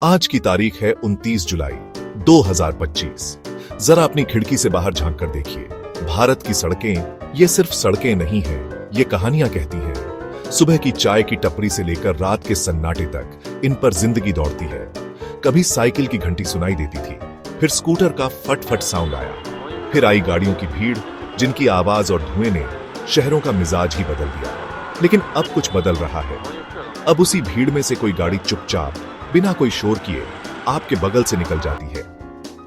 आज की तारीख है 29 जुलाई 2025। जरा अपनी खिड़की से बाहर झांक कर देखिए। भारत की सड़कें ये सिर्फ सड़कें नहीं हैं, ये कहानियां कहती हैं। सुबह की चाय की टपरी से लेकर रात के सन्नाटे तक इन पर जिंदगी दौड़ती है। कभी साइकिल की घंटी सुनाई देती थी, फिर स्कूटर का फट फट साउंड आया, फिर आई गाड़ियों की भीड़ जिनकी आवाज और धुएं ने शहरों का मिजाज ही बदल दिया। लेकिन अब कुछ बदल रहा है। अब उसी भीड़ में से कोई गाड़ी चुपचाप बिना कोई शोर किए आपके बगल से निकल जाती है।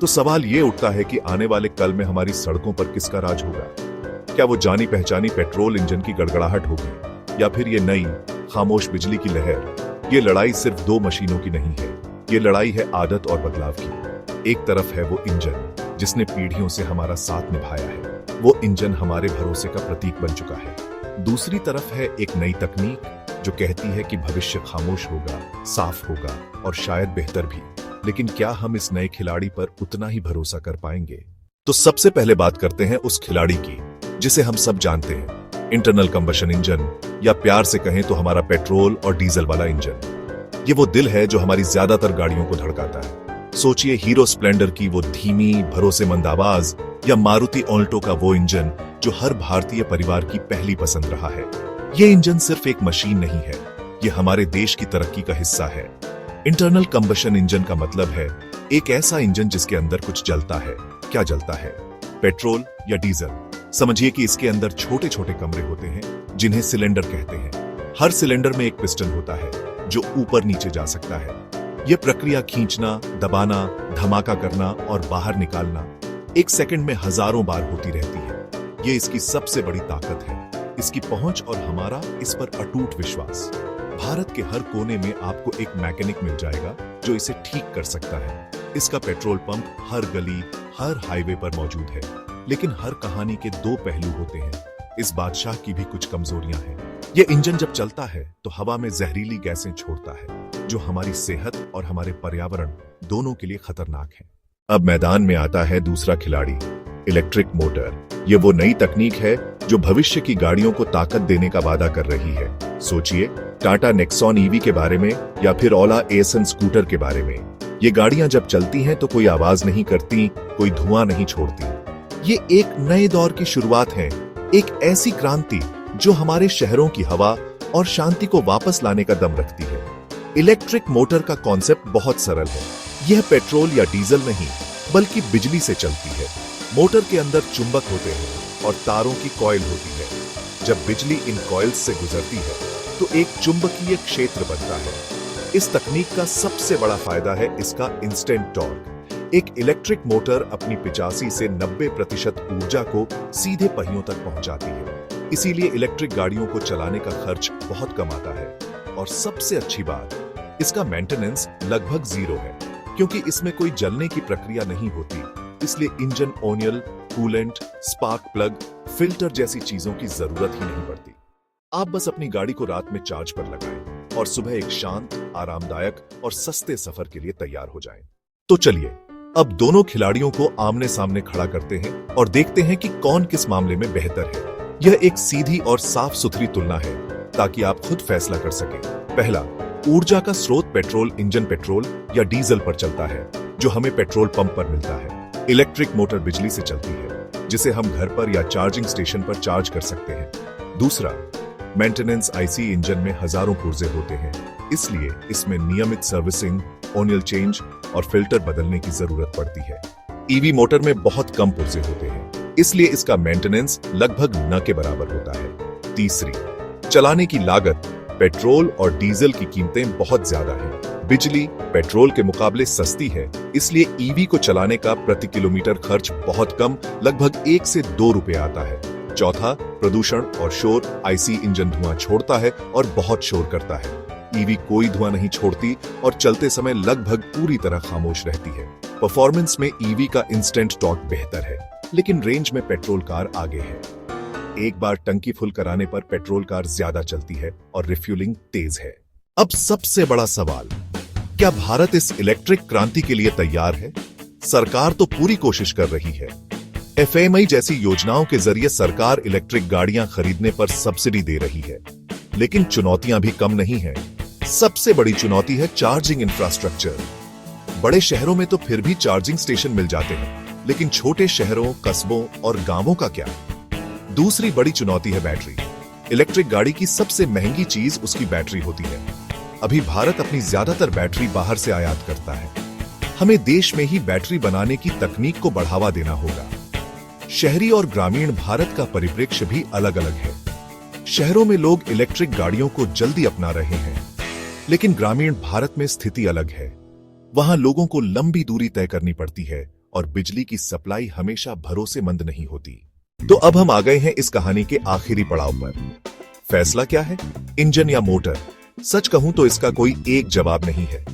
तो सवाल ये उठता है कि आने वाले कल में हमारी सड़कों पर किसका राज होगा? क्या वो जानी पहचानी पेट्रोल इंजन की गड़गड़ाहट होगी, या फिर ये नई खामोश बिजली की लहर? ये लड़ाई सिर्फ दो मशीनों की नहीं है, ये लड़ाई है आदत और बदलाव की। एक तरफ है वो इंजन जिसने पीढ़ियों से हमारा साथ निभाया है, वो इंजन हमारे भरोसे का प्रतीक बन चुका है। दूसरी तरफ है एक नई तकनीक जो कहती है कि भविष्य खामोश होगा, साफ होगा और शायद बेहतर भी। लेकिन क्या हम इस नए खिलाड़ी पर उतना ही भरोसा कर पाएंगे? तो सबसे पहले बात करते हैं उस खिलाड़ी की जिसे हम सब जानते हैं, इंटरनल कंबशन इंजन, या प्यार से कहें तो हमारा पेट्रोल और डीजल वाला इंजन। ये वो दिल है जो हमारी ज्यादातर गाड़ियों को धड़काता है। सोचिए हीरो स्प्लेंडर की वो धीमी भरोसेमंद आवाज, या मारुति ऑल्टो का वो इंजन जो हर भारतीय परिवार की पहली पसंद रहा है। ये इंजन सिर्फ एक मशीन नहीं है, ये हमारे देश की तरक्की का हिस्सा है। इंटरनल कंबशन इंजन का मतलब है एक ऐसा इंजन जिसके अंदर कुछ जलता है। क्या जलता है? पेट्रोल या डीजल? समझिए कि इसके अंदर छोटे छोटे कमरे होते हैं जिन्हें सिलेंडर कहते हैं। हर सिलेंडर में एक पिस्टन होता है जो ऊपर नीचे जा सकता है। यह प्रक्रिया खींचना, दबाना, धमाका करना और बाहर निकालना एक सेकंड में हजारों बार होती रहती है। यह इसकी सबसे बड़ी ताकत है, इसकी पहुंच और हमारा इस पर अटूट विश्वास। भारत के हर कोने में आपको एक मैकेनिक मिल जाएगा जो इसे ठीक कर सकता है। इसका पेट्रोल पंप हर गली, हर हाईवे पर मौजूद है। लेकिन हर कहानी के दो पहलू होते हैं। इस बादशाह की भी कुछ कमजोरियां हैं। यह इंजन जब चलता है तो हवा में जहरीली गैसें छोड़ता है जो हमारी सेहत और हमारे पर्यावरण दोनों के लिए खतरनाक है। अब मैदान में आता है दूसरा खिलाड़ी, इलेक्ट्रिक मोटर। ये वो नई तकनीक है जो भविष्य की गाड़ियों को ताकत देने का वादा कर रही है। सोचिए टाटा नेक्सॉन ईवी के बारे में, या फिर ओला एसन स्कूटर के बारे में। ये गाड़ियां जब चलती हैं तो कोई आवाज नहीं करती, कोई धुआं नहीं छोड़ती। ये एक नए दौर की शुरुआत है, एक ऐसी क्रांति जो हमारे शहरों की हवा और शांति को वापस लाने का दम रखती है। इलेक्ट्रिक मोटर का कॉन्सेप्ट बहुत सरल है। यह पेट्रोल या डीजल नहीं बल्कि बिजली से चलती है। मोटर के अंदर चुंबक होते हैं और तारों की कॉइल होती है। जब बिजली इन कॉइल्स से गुजरती है तो एक चुंबकीय क्षेत्र बनता है। इस तकनीक का सबसे बड़ा फायदा है इसका इंस्टेंट टॉर्क। एक इलेक्ट्रिक मोटर अपनी 85 से 90% ऊर्जा को सीधे पहियों तक पहुंचाती है। इसीलिए इलेक्ट्रिक गाड़ियों को चलाने का खर्च बहुत कम आता है। और सबसे अच्छी बात, इसका मेंटेनेंस लगभग जीरो है, क्योंकि इसमें कोई जलने की प्रक्रिया नहीं होती। इसलिए engine oil, coolant, spark plug, filter जैसी चीजों की जरूरत ही नहीं पड़ती। आप बस अपनी गाड़ी को रात में चार्ज पर लगाएं और सुबह एक शांत, आरामदायक और सस्ते सफर के लिए तैयार हो जाएं। तो चलिए अब दोनों खिलाड़ियों को आमने सामने खड़ा करते हैं और देखते हैं कि कौन किस मामले में बेहतर है। यह एक सीधी और साफ सुथरी तुलना है ताकि आप खुद फैसला कर सकें। पहला, ऊर्जा का स्रोत पेट्रोल इंजन पेट्रोल या डीजल पर चलता है जो हमें पेट्रोल पंप पर मिलता है। इलेक्ट्रिक मोटर बिजली से चलती है जिसे हम घर पर या चार्जिंग स्टेशन पर चार्ज कर सकते हैं। दूसरा, मेंटेनेंस आईसी इंजन में हजारों पुर्जे होते हैं, इसलिए इसमें नियमित सर्विसिंग, ऑयल चेंज और फिल्टर बदलने की जरूरत पड़ती है। ईवी मोटर में बहुत कम पुर्जे होते हैं, इसलिए इसका मेंटेनेंस लगभग न के बराबर होता है। तीसरी, चलाने की लागत। पेट्रोल और डीजल की कीमतें बहुत ज्यादा हैं। बिजली पेट्रोल के मुकाबले सस्ती है, इसलिए ईवी को चलाने का प्रति किलोमीटर खर्च बहुत कम, लगभग 1 से 2 रुपए आता है। चौथा, प्रदूषण और शोर। आईसी इंजन धुआं छोड़ता है और बहुत शोर करता है। ईवी कोई धुआं नहीं छोड़ती और चलते समय लगभग पूरी तरह खामोश रहती है। परफॉर्मेंस में ईवी का इंस्टेंट टॉर्क बेहतर है, लेकिन रेंज में पेट्रोल कार आगे है। एक बार टंकी फुल कराने पर पेट्रोल कार ज्यादा चलती है और रिफ्यूलिंग तेज है। अब सबसे बड़ा सवाल, क्या भारत इस इलेक्ट्रिक क्रांति के लिए तैयार है? सरकार तो पूरी कोशिश कर रही है। एफएमआई जैसी योजनाओं के जरिए सरकार इलेक्ट्रिक गाड़ियां खरीदने पर सब्सिडी दे रही है, लेकिन चुनौतियां भी कम नहीं हैं। सबसे बड़ी चुनौती है चार्जिंग इंफ्रास्ट्रक्चर। बड़े शहरों में तो फिर भी चार्जिंग स्टेशन मिल जाते हैं, लेकिन छोटे शहरों, कस्बों और गांवों का क्या? दूसरी बड़ी चुनौती है बैटरी। इलेक्ट्रिक गाड़ी की सबसे महंगी चीज उसकी बैटरी होती है। अभी भारत अपनी ज्यादातर बैटरी बाहर से आयात करता है। हमें देश में ही बैटरी बनाने की तकनीक को बढ़ावा देना होगा। शहरी और ग्रामीण भारत का परिप्रेक्ष्य भी अलग अलग है। शहरों में लोग इलेक्ट्रिक गाड़ियों को जल्दी अपना रहे हैं, लेकिन ग्रामीण भारत में स्थिति अलग है। वहां लोगों को लंबी दूरी तय करनी पड़ती है और बिजली की सप्लाई हमेशा भरोसेमंद नहीं होती। तो अब हम आ गए हैं इस कहानी के आखिरी पड़ाव पर। फैसला क्या है, इंजन या मोटर? सच कहूं तो इसका कोई एक जवाब नहीं है।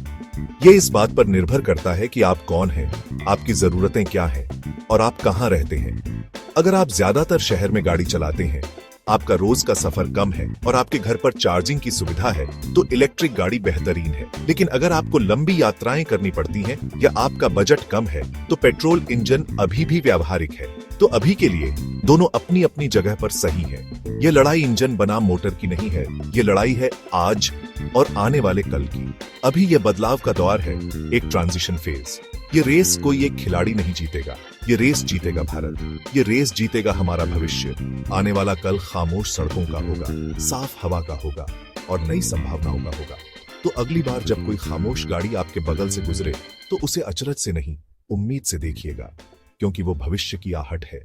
यह इस बात पर निर्भर करता है कि आप कौन हैं, आपकी जरूरतें क्या हैं और आप कहां रहते हैं। अगर आप ज्यादातर शहर में गाड़ी चलाते हैं, आपका रोज का सफर कम है और आपके घर पर चार्जिंग की सुविधा है, तो इलेक्ट्रिक गाड़ी बेहतरीन है। लेकिन अगर आपको लंबी यात्राएं करनी पड़ती हैं या आपका बजट कम है, तो पेट्रोल इंजन अभी भी व्यावहारिक है। तो अभी के लिए दोनों अपनी अपनी जगह पर सही है। ये लड़ाई इंजन बनाम मोटर की नहीं है, ये लड़ाई है आज और आने वाले कल की। अभी ये बदलाव का दौर है, एक ट्रांजिशन फेज। ये रेस कोई एक खिलाड़ी नहीं जीतेगा, ये रेस जीतेगा भारत। ये रेस जीतेगा हमारा भविष्य। आने वाला कल खामोश सड़कों का होगा, साफ हवा का होगा और नई संभावनाओं का होगा। तो अगली बार जब कोई खामोश गाड़ी आपके बगल से गुजरे, तो उसे अचरज से नहीं, उम्मीद से देखिएगा, क्योंकि वो भविष्य की आहट है।